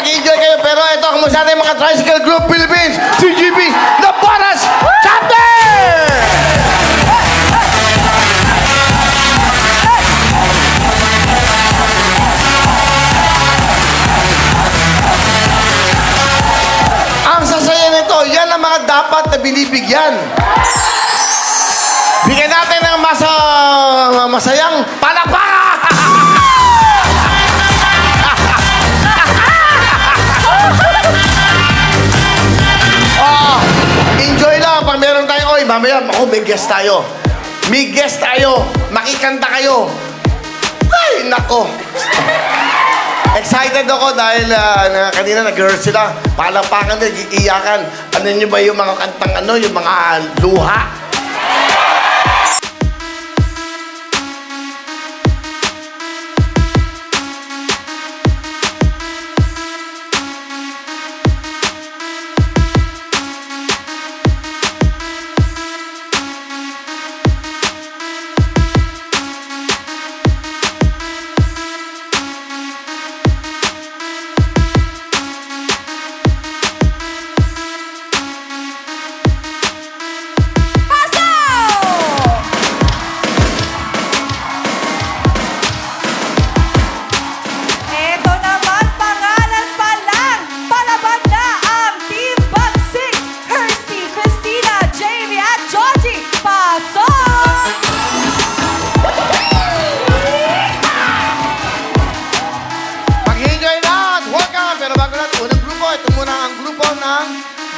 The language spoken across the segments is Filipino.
mag-enjoy kayo. Pero ito, kamusta natin mga Tricycle Group Philippines, CGP, The Bonus Chapter! Ang sasaya nito, yan ang mga dapat na binibigyan. Bigyan natin ng masayang palakpakan! Enjoy lang pag meron tayo. Oy, mamaya, ako, may guest tayo. May guest tayo. Makikanta kayo. Ay, nako. Excited ako dahil kanina nag-rehearse sila. Palakpakan din, iiyakan. Ano nyo ba yung mga kantang yung mga luha?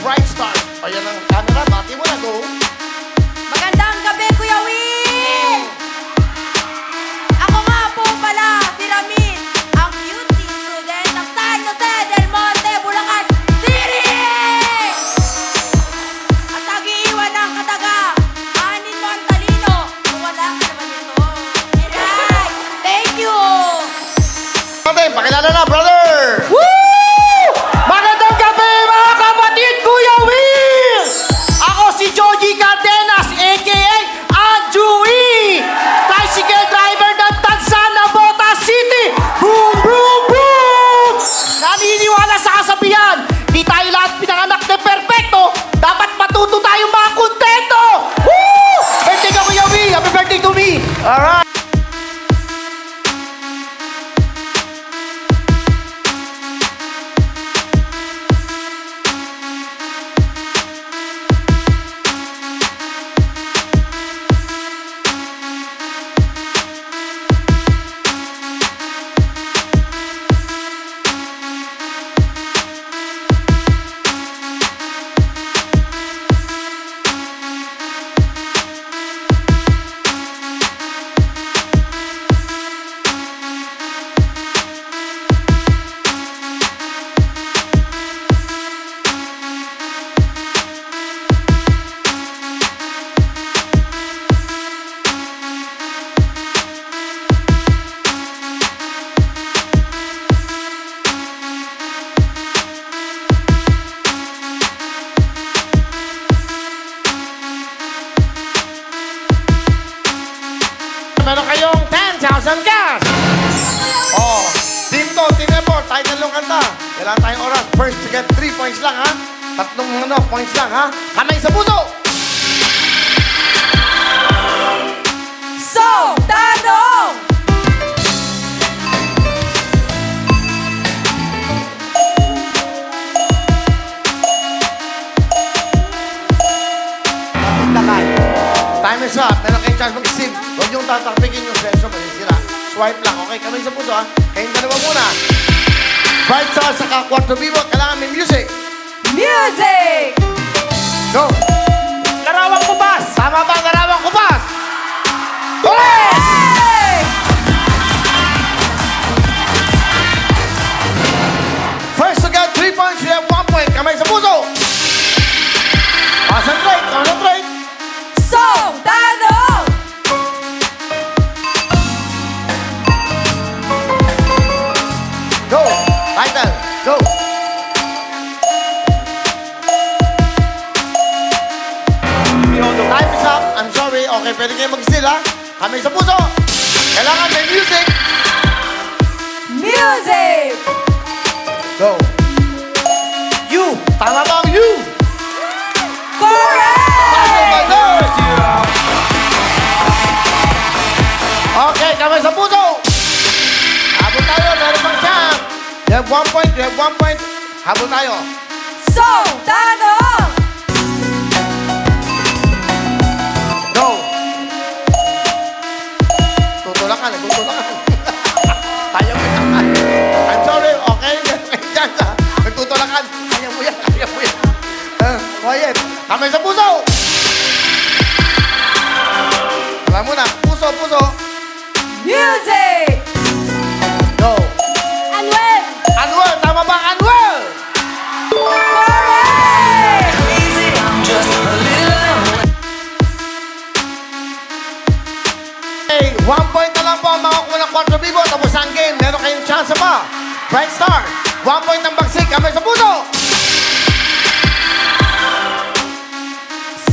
Bright Star. O yan ang camera. Bati mo na, go. Magandang gabi, Kuya Will! Ako nga po pala, si Ramil, ang cutie student ng San Jose del Monte, Bulacan City! At nag-iiwan ng kataga, anin mo ang talino, kung wala ka naman ito. Alright, thank you! Ate, pakilala na, brother! Woo! Magandang gabi mga kapatid, Kuya Will! Ako si Joji Cardenas, a.k.a. Anjui! Tricycle driver ng Tansan, Nabota City! Boom, boom, boom! Naniniwala sa kasabihan, di tayo lahat pinanganak na perfecto, dapat matuto tayong mga kontento! Woo! Birthday ka, Kuya Will! Happy birthday to me! Alright. Meron kayong 10,000 cash! Oh, team to, team effort, tayo talong kanta. Kailangan tayong oras. First to get 3 points lang, ha? Tatlong points lang, ha? Kamay sa puso! So, tanong! Time is up. Meron kayong chance mag-sip. Huwag yung tatakpikin yung senso. Masisira. Swipe lang. Okay, kamay sa puso, ha? Kayong dalawa muna. Bright Star sa Quattro Vivo. Kailangan may music. Music! Go! Larawang kubas! Tama ba ang larawang kupas? Hey! First to get 3 points, you have 1 point. Kamay sa puso. Concentrate, concentrate. So, tanong! Go! Title, go! Time is up. I'm sorry. Okay, pwede kayo mag-steal, ha? Kamay sa puso. Kailangan may music. Music! Go! U. Tama ba ang U? Correct! Okay, kamay sa puso. Habol tayo, meron pang chance. You have 1 point, you have 1 point. Habol tayo. So, tanong! Go. Tutulakan, nagtutulakan. Kaya mo yan. I'm sorry, okay? May chance ha. Nagtutulakan. Kaya mo yan, kaya mo yan. Quiet. Kamay sa puso. Alam mo na, puso, puso. Music! Go. Anuel! Anuel, tama ba ang Anuel? Correct! Okay, 1 point na lang po ang makakuha ng 4 bibo. Tapos ang game, meron kayong chance pa. Bright Star, 1 point ng bagsik. Kamay sa puso.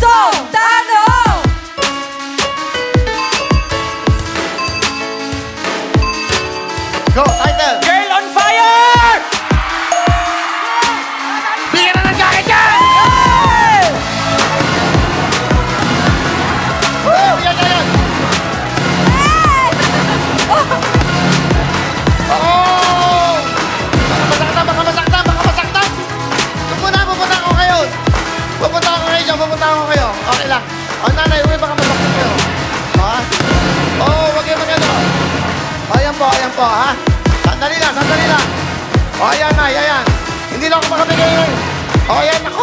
So, tanong! Go, title. Girl on fire! Bigyan na ng jacket yan! Woo! Yan, yan, yan. Oh! Baka masaktan, baka masaktan. Pupunta ako kayo. Pupunta ako kayo dyan, pupunta ako kayo. Okay lang. O nanay, uwi, baka masaktan kayo. Ha? Oh, wag kayo magano. Ayan po, ha? Sandali lang. O, ayan na, ayan. Hindi na ako makabigay. O, ayan, ako.